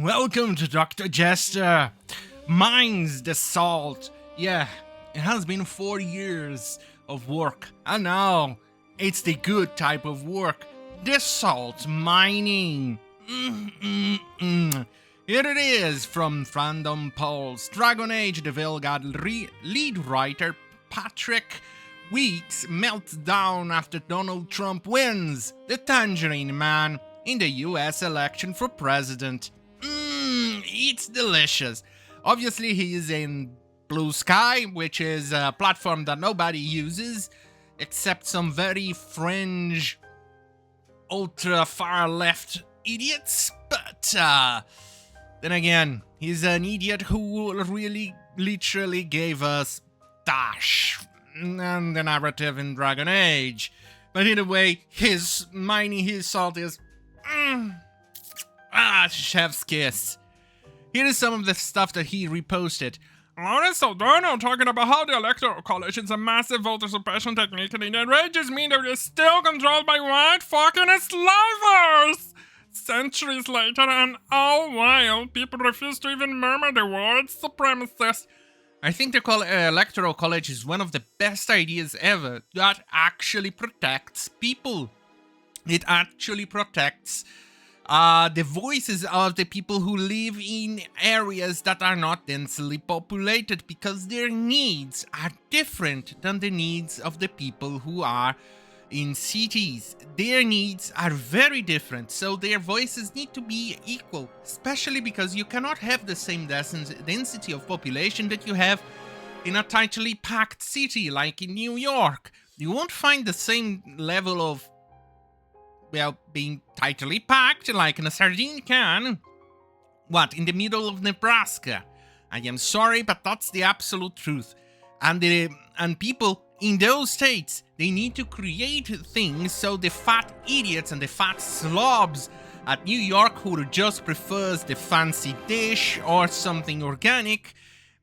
Welcome to Dr. Jester. Mine's the salt. Yeah, it has been 4 years of work, and now it's the good type of work. The salt mining. Here it is from Random Polls. Dragon Age the Velgad lead writer Patrick Weeks melts down after Donald Trump wins the Tangerine Man in the US election for president. It's delicious. Obviously, he is in Blue Sky, which is a platform that nobody uses except some very fringe, ultra far left idiots. But then again, he's an idiot who really literally gave us Dash and the narrative in Dragon Age. But either way, his mining his salt is chef's kiss. Here is some of the stuff that he reposted. Lawrence Saldana talking about how the Electoral College is a massive voter suppression technique and it enrages me that it is still controlled by white fucking slavers! Centuries later, and all while people refuse to even murmur the word supremacist. I think the Electoral College is one of the best ideas ever that actually protects people. It actually protects the voices of the people who live in areas that are not densely populated, because their needs are different than the needs of the people who are in cities. Their needs are very different, so their voices need to be equal, especially because you cannot have the same density of population that you have in a tightly packed city like in New York. You won't find the same level of, well, being tightly packed like in a sardine can. What, in the middle of Nebraska? I am sorry, but that's the absolute truth. And people in those states, they need to create things so the fat idiots and the fat slobs at New York who just prefers the fancy dish or something organic,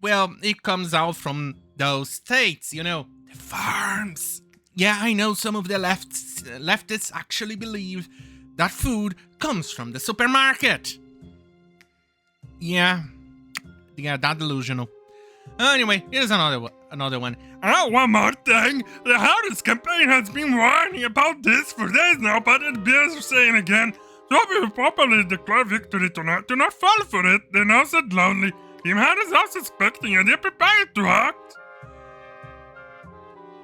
well, it comes out from those states, you know, the farms. Yeah, I know some of the leftists actually believe that food comes from the supermarket. Yeah, that delusional. Anyway, here's another one. Oh, one more thing. The Harris campaign has been warning about this for days now, but it bears saying again. So we properly declare victory tonight. Do not fall for it. They now said loudly. Team Harris are suspecting and they're prepared to act.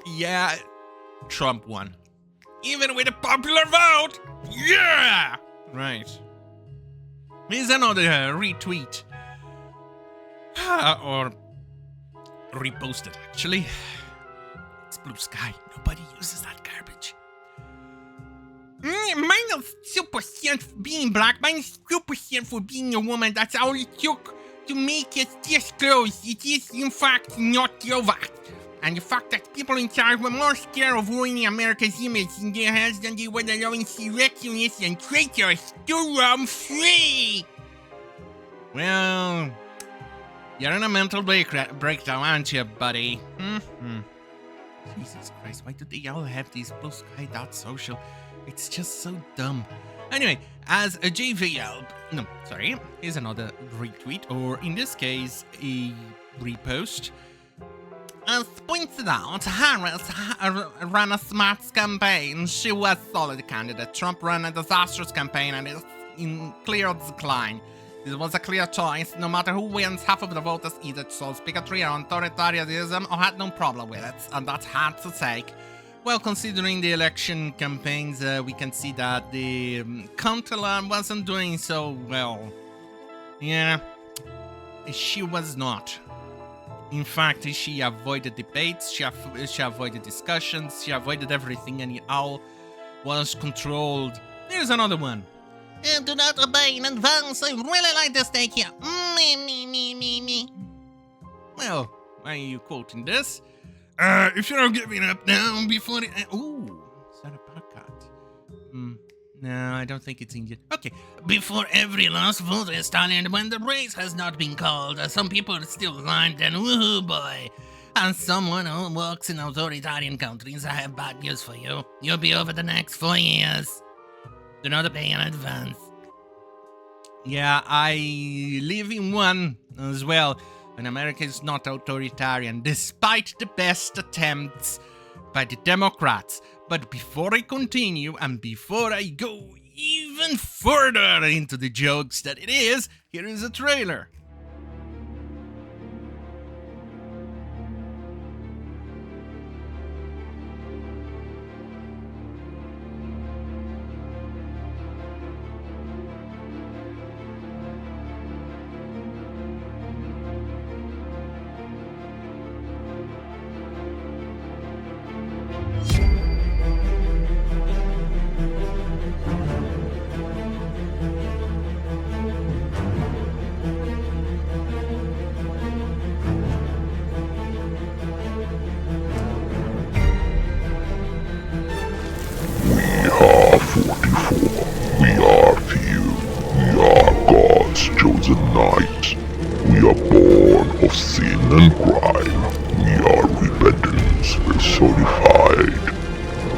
Yeah, Trump won. Even with a popular vote. Yeah! Right. Here's another retweet. Or reposted, actually. It's Blue Sky. Nobody uses that garbage. Mine is 2% for being black. Mine is 2% for being a woman. That's all it took to make it disclosed. It is, in fact, not over. And the fact that people in charge were more scared of ruining America's image in their hands than they were allowing insurrectionists and traitors to roam free. Well, you're in a mental breakdown, aren't you, buddy? Jesus Christ, why do they all have these Blue Sky .social? It's just so dumb. Anyway, as a JVL... No, sorry. Here's another retweet, or in this case, a repost. As pointed out, Harris ran a smart campaign. She was a solid candidate. Trump ran a disastrous campaign and is in clear decline. This was a clear choice. No matter who wins, half of the voters either chose bigotry or authoritarianism or had no problem with it, and that's hard to take. Well, considering the election campaigns, we can see that the counter wasn't doing so well. Yeah, she was not. In fact, she avoided debates, she avoided discussions, she avoided everything, and it all was controlled. Here's another one. And do not obey in advance. I really like this take here. Me. Well, why are you quoting this? If you're not giving up now before it... Ooh, is that a podcast? No, I don't think it's Indian. Okay. Before every last vote is tallied when the race has not been called. Some people are still blind and woohoo boy. As someone who works in authoritarian countries, I have bad news for you. You'll be over the next 4 years. Do not pay in advance. Yeah, I live in one as well, and America is not authoritarian, despite the best attempts by the Democrats. But before I continue, and before I go even further into the jokes that it is, here is a trailer. We are few. We are God's chosen knights. We are born of sin and crime. We are repentance personified.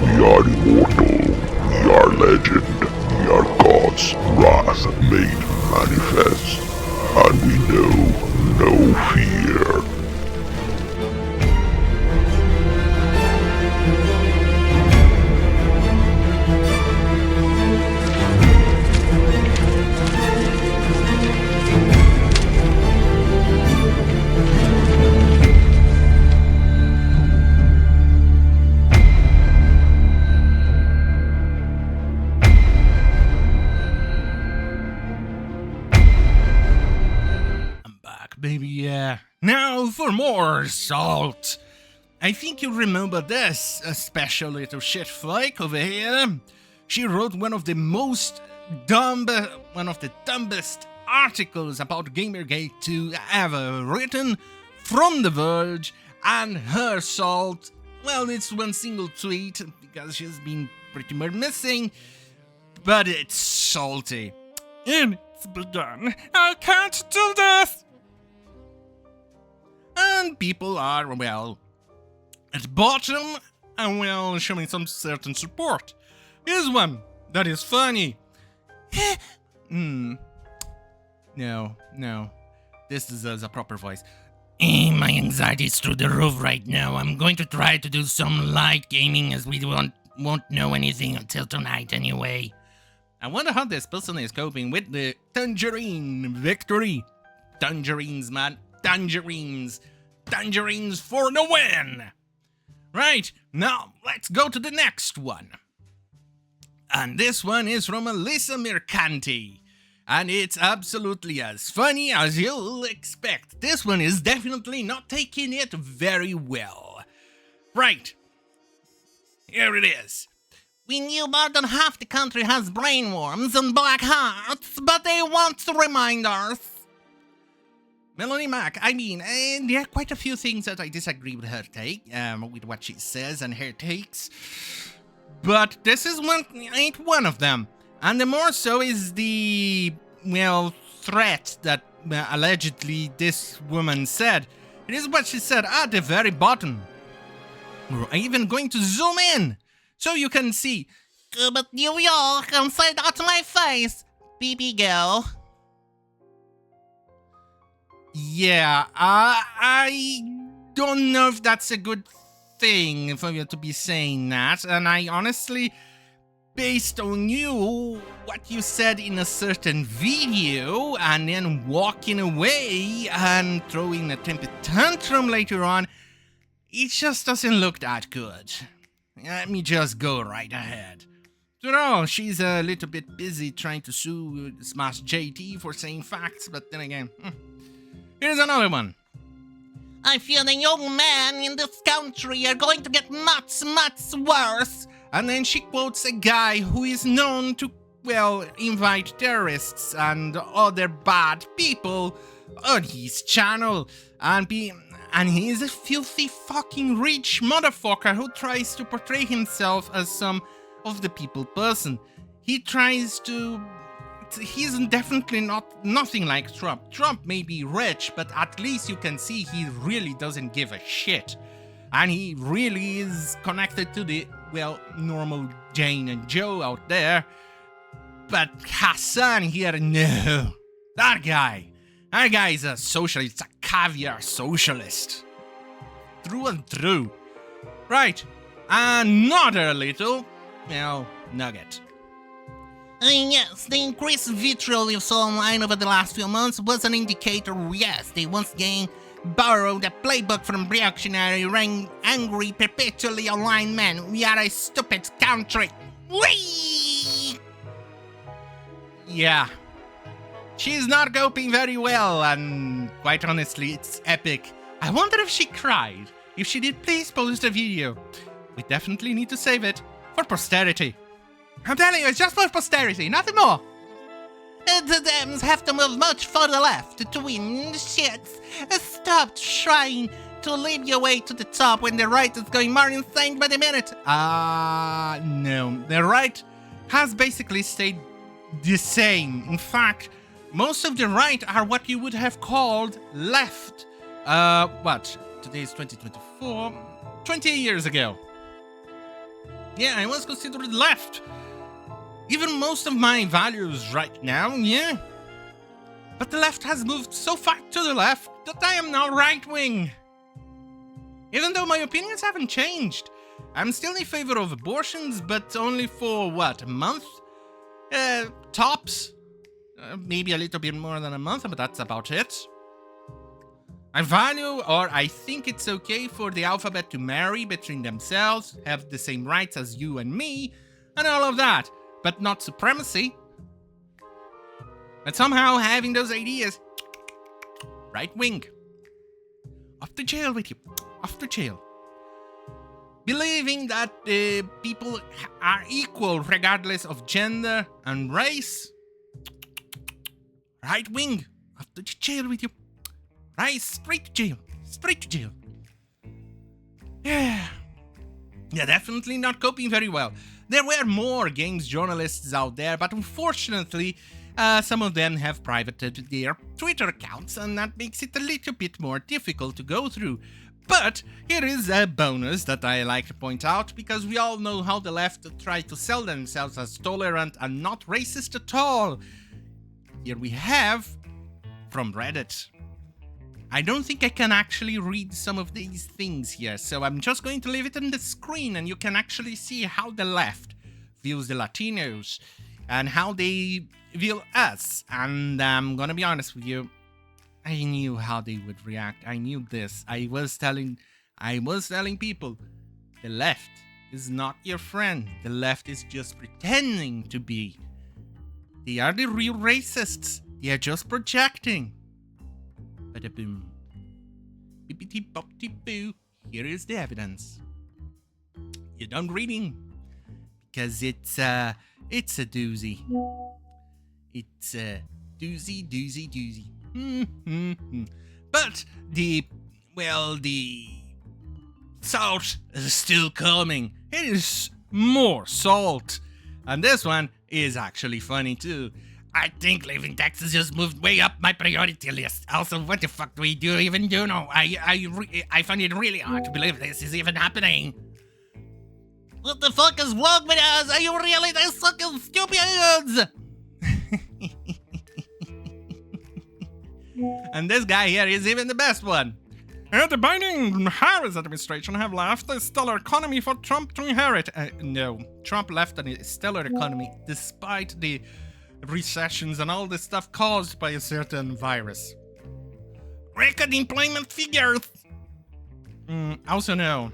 We are immortal. We are legend. We are God's wrath made manifest. And we know no fear. Baby, yeah. Now for more salt. I think you remember this, a special little shit flake over here. She wrote one of the dumbest articles about Gamergate 2 ever written from The Verge, and her salt, well, it's one single tweet because she's been pretty much missing, but it's salty. It's begun. I can't do this! And people are, well, at bottom and, well, showing some certain support. Here's one that is funny. No. This deserves a proper voice. My anxiety's through the roof right now. I'm going to try to do some light gaming as we won't know anything until tonight anyway. I wonder how this person is coping with the tangerine victory. Tangerines, man. Tangerines. Tangerines for the win. Right, now let's go to the next one. And this one is from Alyssa Mercanti. And it's absolutely as funny as you'll expect. This one is definitely not taking it very well. Right, here it is. We knew more than half the country has brainworms and black hearts, but they want to remind us. Melanie Mac, I mean, there are quite a few things that I disagree with her take, with what she says and her takes. But this ain't one of them. And the more so is the, well, threat that allegedly this woman said. It is what she said at the very bottom. We're even going to zoom in so you can see. But New York, and say that to my face, BB girl. Yeah, I don't know if that's a good thing for you to be saying that, and I honestly, based on what you said in a certain video, and then walking away and throwing a temper tantrum later on, it just doesn't look that good. Let me just go right ahead. You know, she's a little bit busy trying to sue Smash JT for saying facts, but then again, here's another one. I fear the young men in this country are going to get much, much worse. And then she quotes a guy who is known to, well, invite terrorists and other bad people on his channel. And he's a filthy fucking rich motherfucker who tries to portray himself as some of the people person. He's definitely nothing like Trump. Trump may be rich, but at least you can see he really doesn't give a shit. And he really is connected to the, well, normal Jane and Joe out there. But Hassan here, no. That guy is a socialist, a caviar socialist. Through and through. Right, another little, nugget. Yes, the increased vitriol you saw online over the last few months was an indicator, yes, they once again borrowed a playbook from reactionary, angry, perpetually online men. We are a stupid country. Whee! Yeah. She's not coping very well, and quite honestly, it's epic. I wonder if she cried. If she did, please post a video. We definitely need to save it for posterity. I'm telling you, it's just for posterity, nothing more. The Dems have to move much further left to win shits. Stop trying to lead your way to the top when the right is going more insane by the minute. No. The right has basically stayed the same. In fact, most of the right are what you would have called left. Today is 2024. 20 years ago. Yeah, I was considered left. Even most of my values right now, yeah. But the left has moved so far to the left that I am now right-wing. Even though my opinions haven't changed. I'm still in favor of abortions, but only for, a month? Tops? Maybe a little bit more than a month, but that's about it. I value, or I think it's okay for the alphabet to marry between themselves, have the same rights as you and me, and all of that. But not supremacy. But somehow having those ideas, right wing. Off to jail with you. Off to jail. Believing that people are equal regardless of gender and race. Right wing. Off to jail with you. Right, straight to jail. Straight to jail. Yeah, definitely not coping very well. There were more games journalists out there, but unfortunately, some of them have privated their Twitter accounts, and that makes it a little bit more difficult to go through. But here is a bonus that I like to point out, because we all know how the left try to sell themselves as tolerant and not racist at all. Here we have from Reddit. I don't think I can actually read some of these things here, so I'm just going to leave it on the screen and you can actually see how the left views the Latinos and how they view us. And I'm gonna be honest with you, I knew how they would react. I knew this. I was telling people, the left is not your friend. The left is just pretending to be. They are the real racists. They are just projecting. Bada-boom. Bippity-boppity-boo. Here is the evidence. You're done reading. Because it's a doozy. It's a doozy. But the salt is still coming. It is more salt. And this one is actually funny too. I think leaving Texas just moved way up my priority list. Also, what the fuck do we do even do now? I find it really hard to believe this is even happening. What the fuck is wrong with us? Are you really this fucking stupid? And this guy here is even the best one. The Biden-Harris administration have left a stellar economy for Trump to inherit. No, Trump left a stellar economy despite the recessions and all this stuff caused by a certain virus. Record employment figures. Also no.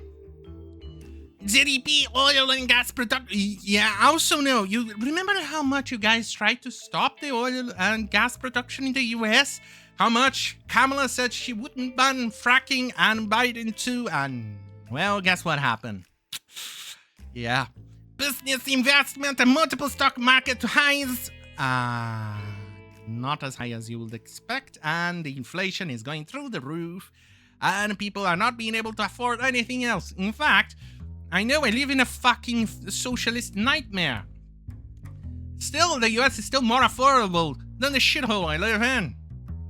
GDP, oil and gas production. Yeah, also no. You remember how much you guys tried to stop the oil and gas production in the US? How much Kamala said she wouldn't ban fracking and Biden too, and well, guess what happened? Yeah. Business investment and multiple stock market highs. Not as high as you would expect, and the inflation is going through the roof, and people are not being able to afford anything else. In fact, I know I live in a fucking socialist nightmare. Still, the US is still more affordable than the shithole I live in.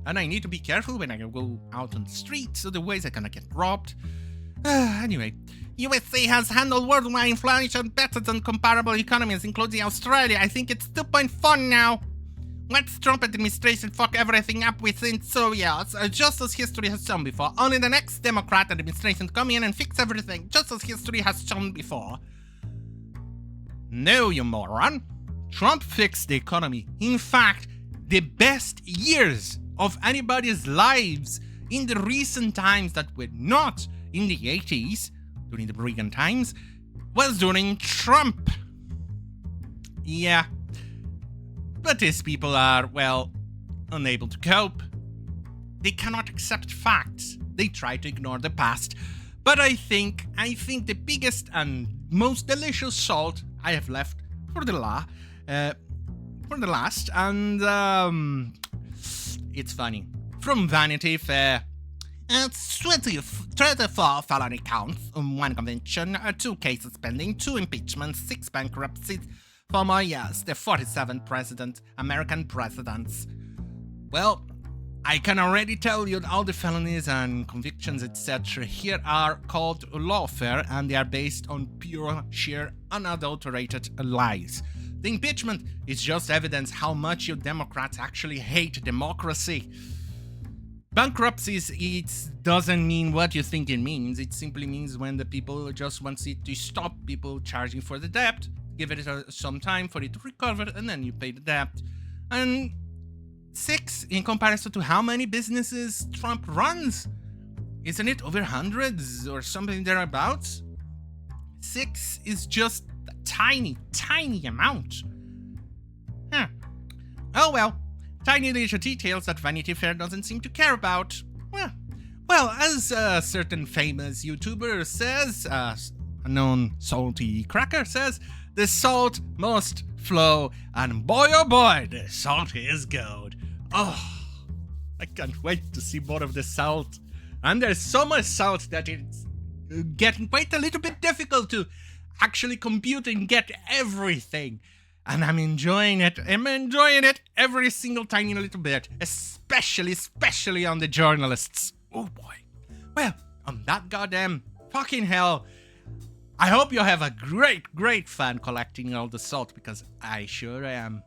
And I need to be careful when I go out on the streets, otherwise I'm gonna get robbed. Anyway, USA has handled worldwide inflation better than comparable economies, including Australia. I think it's 2.4 now. Let's Trump administration fuck everything up within 2 years, just as history has shown before. Only the next Democrat administration come in and fix everything, just as history has shown before. No, you moron. Trump fixed the economy. In fact, the best years of anybody's lives in the recent times that were not in the 80s, during the Reagan times, was during Trump. Yeah. But these people are, well, unable to cope. They cannot accept facts. They try to ignore the past. But I think the biggest and most delicious salt I have left for the last, and it's funny. From Vanity Fair. 34 felony counts, 1 conviction, 2 cases pending, 2 impeachments, 6 bankruptcies. 4 more years, the 47th president, American presidents. Well, I can already tell you all the felonies and convictions, etc. here are called lawfare, and they are based on pure, sheer, unadulterated lies. The impeachment is just evidence how much you Democrats actually hate democracy. Bankruptcies, it doesn't mean what you think it means. It simply means when the people just want it to stop people charging for the debt, give it some time for it to recover, and then you pay the debt. And 6, in comparison to how many businesses Trump runs, isn't it over hundreds or something thereabouts? 6 is just a tiny, tiny amount. Oh well, tiny little details that Vanity Fair doesn't seem to care about. Well, as a certain famous YouTuber says, a known salty cracker says, the salt must flow, and boy oh boy, the salt is gold. Oh, I can't wait to see more of the salt. And there's so much salt that it's getting quite a little bit difficult to actually compute and get everything. And I'm enjoying it. Every single tiny little bit, especially on the journalists. Oh boy. Well, on that goddamn fucking hell, I hope you have a great fun collecting all the salt, because I sure am.